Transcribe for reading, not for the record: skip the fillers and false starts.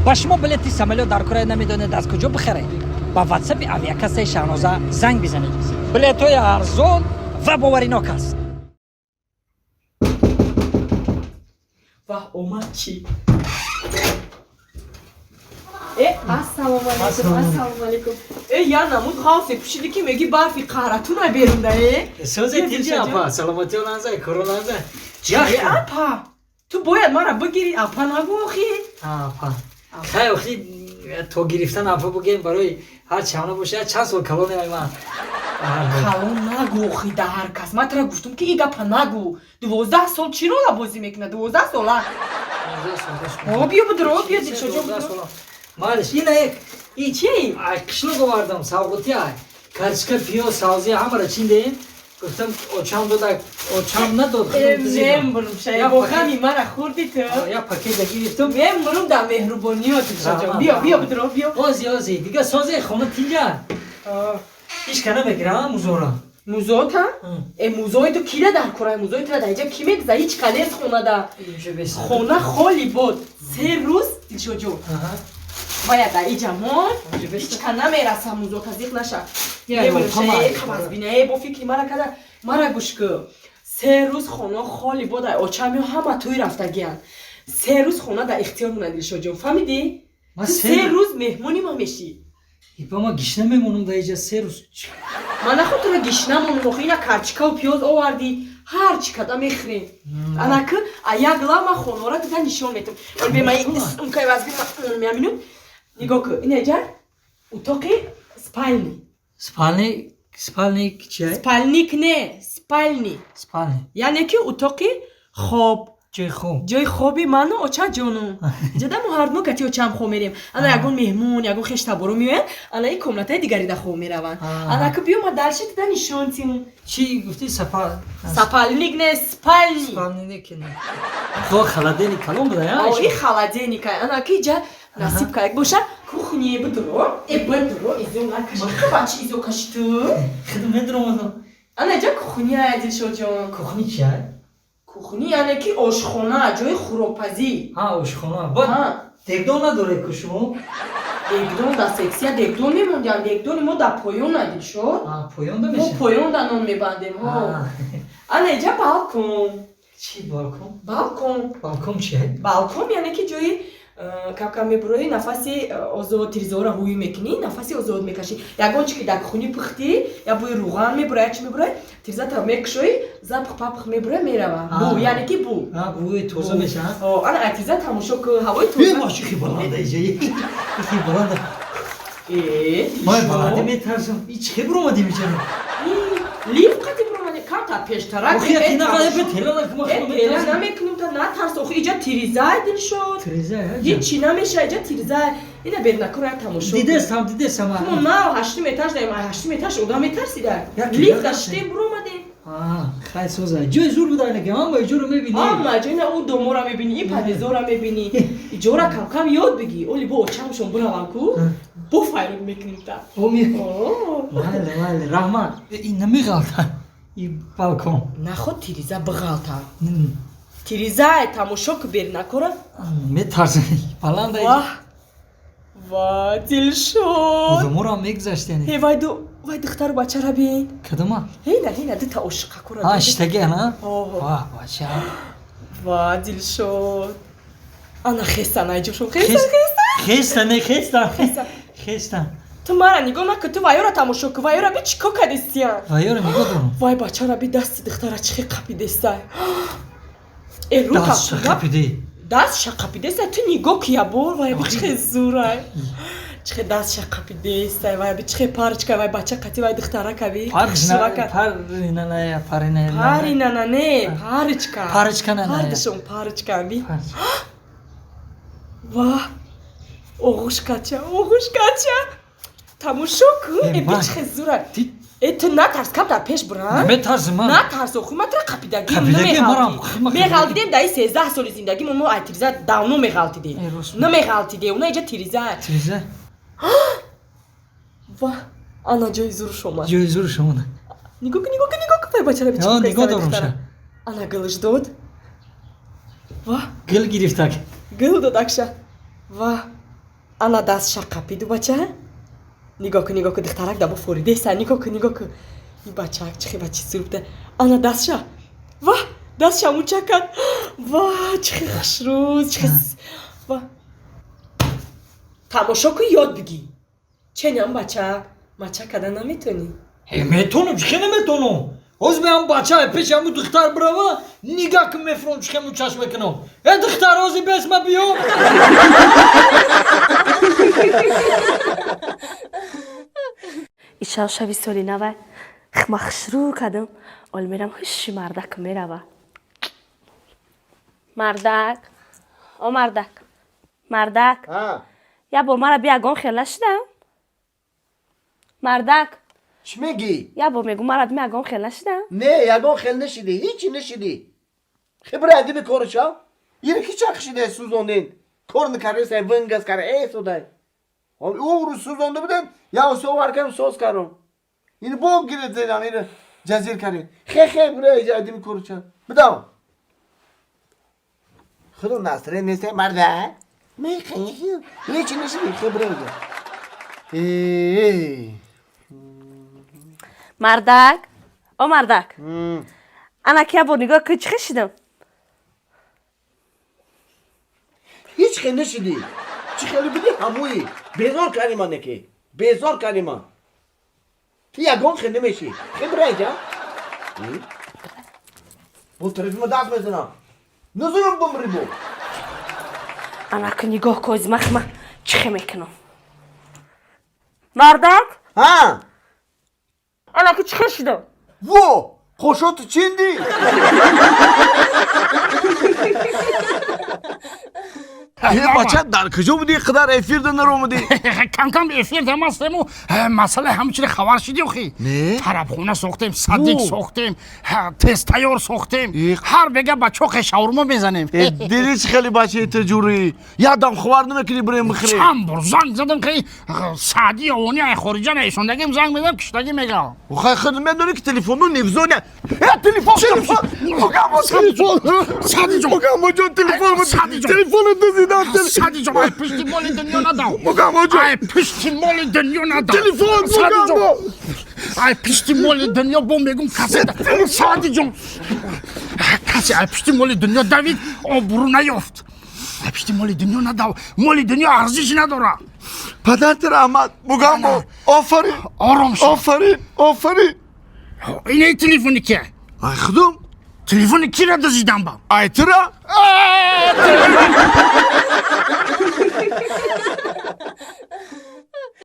ба шумо билети самолёт дар Корея намедонед аз куҷо бихаред? ба ватсапи авиакассаи Шаҳноза занг бизанед. Билетҳои арзон ва боваринок аст. ва омад чӣ? Ассалому алайкум. Я намуд халсе пушиди ки меги барфи қаҳратуна берунда саломати оланза короланза. апа ту бояд мара бигири апа нагу охи. Апа хай охи то гирифтан апа бугем барои ҳар чамна бошад чанд сол калон ман. Калон нагу охи да ҳар кас. Ман тара гуфтум ки и гапа нагу. 12 сол чӣ рола бозӣ мекунад? 12 сола. Биё будро, биё дилшоҷо будро. Малиш ина як и чи қишлук овардам савғутия качка пиёз савзи ҳамара чин дем гуфтам очам дода очам надод мембурм шай бо хами мара хурди ту я пакет гирифтам мембурм да меҳрубониё дилшоҷо биё будро биё ози дига созе хона тинҷа иш кана мегирам музора музота музои ту кида дар кораи музои ту да иҷа ки мегза ҳеҷ калес хонада хона холи бод 3 рӯз дилшоҷо باید در این جمال هیچ کن نمیرسم موضوع تزدیق نشه میبرم شده قبض بینه با فکری مرا کده مرا گوش که 3 روز خونه خالی بود آچمی همه توی رفتگیان 3 روز خونه در اختیار مونه دلشو جون فهمیدی؟ 3 روز مهمونی ما میشی با ما گیش نمیمونم در اینجا 3 روز من نخواد تو را گیش نمونم آخه اینا کرچکا و پیاز آوردی هر چی کده میخریم انا که یک لما خونه را دیگه نشون میتم به من اون که وزبی میامینم نگاه کن این اینجا اتاقی سپالنی سپالنی چیه؟ سپالنیک نه سپالنی یعنی که اتاقی خواب جای خوابی من و آچه جانو جدا ما هر دو کتی آچه هم خواب میریم انا یکون مهمون یکون خشت برو میوین انا این کملت های دیگری در خواب میرون انا که بیو ما درشت دا نشون تیم چی گفتی سپالنیک نه سپالنی سپالنیک نه تو خلادینی کلون بوده یا؟ این خلادینی که انا که جا نصیب که باشه کухне بدرو بدرو ایزو نکشی خبچی ایزو کشتو خدم ندارم انا جا کухне دلشو جان کухни چیه؟ کухне یعنی که آشخانه جای خوراکپزی آشخانه با دگدان نداره که شما؟ دگدان دا سکسیه دگدان میموندیم دگدان ما دا پایان ندید شد پایان دا میشه؟ ما پایان دا نام میبندیم انا جا بالکن چی بالکن؟ بالکن چیه؟ بالکن یعنی که جای کم میبروی نفسی آزاد تریزورا هوی میکنی نفسی آزاد میکشی یکون چی که در خونی پختی یا بوی روغن میبروی چی میبروی تریزا تا میکشوی زب پخ میبروی میروه بو یعنی که بو بوی توزه میشه انا تریزا تماشا که هوای توزه باشی که بلنده ایجا که بلنده ما بلنده میترسم هیچ که برو مدی میچنم لیف قطی برو مدی کم تا پیشترک آخی اتی نقده به تیلا نکم تیلا نمیکنم تا نترس آخی ایجا تریزای دل شد هیچی نمیشه ایجا تریزای اینا بیر نکنه تماشا دیدستم ما 8 مترش داریم 8 مترش اودا میترسیده لیف داشته برو مدی خیلی سوزه جای زور بوده اینه که اما ایجا رو میبینی اما جای نه اون دومو را میبینی این پدیزو را میبینی ایجا را کم کم یاد بگی اولی با چمشون برون کو بو فایرون میکنیم تا ماله رحمان این نمیغلطه این بالکن نخود تریزه بغلطه تریزه تماشا که بیر نکنه میترسه بلنده واه دل شد خودمو را میگذشت یعنی وای دختر بچه را بین کدومه؟ هینه دیتا عشقه کرده اشتگه نه؟ واه بچه واه دل شد انا خیستن ایجا شد خیستن تو مرا نگاه نکن تو وایو را تماشا کن وایو را بی چیکار کردیستیم وایو را نگاه دارم وای بچه را بی دستی دختر چخی قپیدسته دست شقپیده دست شقپیدسته تو نگاه کیا بور وای بی چخی زوره چخی دست شقپیدسته وای بی چخی پارچ که وای بچه قطی وای دختره که بی پارچ که بی واه اوغوش کچه تماشا کن بی چخی زوره تو نترس کم در پیش برن نمیترسم من نترس اوخی من ترا قپیدگی میغلطیدیم در این 13 سال زندگی ما تریزه داونو میغلطیدیم نمیغلطیده اونا اینجا تریزه واه انا جای زور شما نگاه کن بچه را بیچه نگاه دارم شه انا گلش داد واه گل گرفتک گل داد اکشه واه ана дастша қапиду бача нигоҳ кун духтарак даба форидеса нигоҳ кун ин бачаак чихи бачи сурубда ана дастша ва дастша мунча кард ва чихи хушрӯз чихи ва тамошо кун ёд бигӣ ченам бача мача када наметонӣ метонам чихи наметонам ҳозир меам бача пеши ҳамун духтар бирава нигоҳ кун мефурам чихи ҳамун чашм мекунам духтар ҳозир бесма биё ишав шави соли нава хма хушрӯ кардам ҳол мерам ҳуши мардак мерава мардак о мардак я бор мара биягон хел нашидам мардак چی میگی؟ یا با میگم مرا میگم خیلی نشدم نه یگان خیلی نشیدی هیچی نشیدی خبره می کارشا یه کی چخشیده سوزوندین کار میکردی سه ونگس کرد ای سوده او رو سوزونده بودن یا سوار کردم سوز کردم اینو بوم گرفت دیدم اینو جزیر کردیم خیلی بره ایجادی می کارشا بدم خودم ناصره نیست مرده میخوایی هیچی نشیدی خبره ایجاد مردک او مردک انا کیا با نگاه که چی خشیدم هیچ خیلی نشیدی چی خیلی بدی همویی بیزار کلمه نکی بیزار کلمه تو یگان خیلی نمیشی خیلی برای جا بول تلفیمو دست بزنم نظرم بمری بول انا که نگاه که از مخمه چی میکنم مردک ها انا که چی خشیدم وو خوشات چیندی یه بچه در کجا بودی قدر افیر نرو اومدی کم افیر دماستم و مسئله همچنین خبر شدی اخی نه طرفخونه ساختیم صدیق ساختیم تست تیار ساختیم هر بگه بچه شاورما بزنیم دیدی خیلی بچه تجوری یادم خبر نمیکنی بریم بخری چند بار زنگ زدم که سعدی اوانی ای خارجه نیشوندگیم زنگ میدم کشتگی میگم خیلی خیلی میدونی که تلفنو نفزونه تلفن سعدی جان تلفن دزیدم سعدی جان ای پشتی مال دنیا ندام مگم جان ای پشتی مال دنیا ندام تلفن سعدی مگم جان ای پشتی مال دنیا با میگم کسی سعدی جان کسی ای پشتی مال دنیا دوید آبرو نیافت ای پشتی مال دنیا ندام مال دنیا ارزش نداره پدرت رحمت مگم آفرین آرام شو آفرین اینه تلفنی که ای خودم تلفن کی را دزدیدم با ای ترا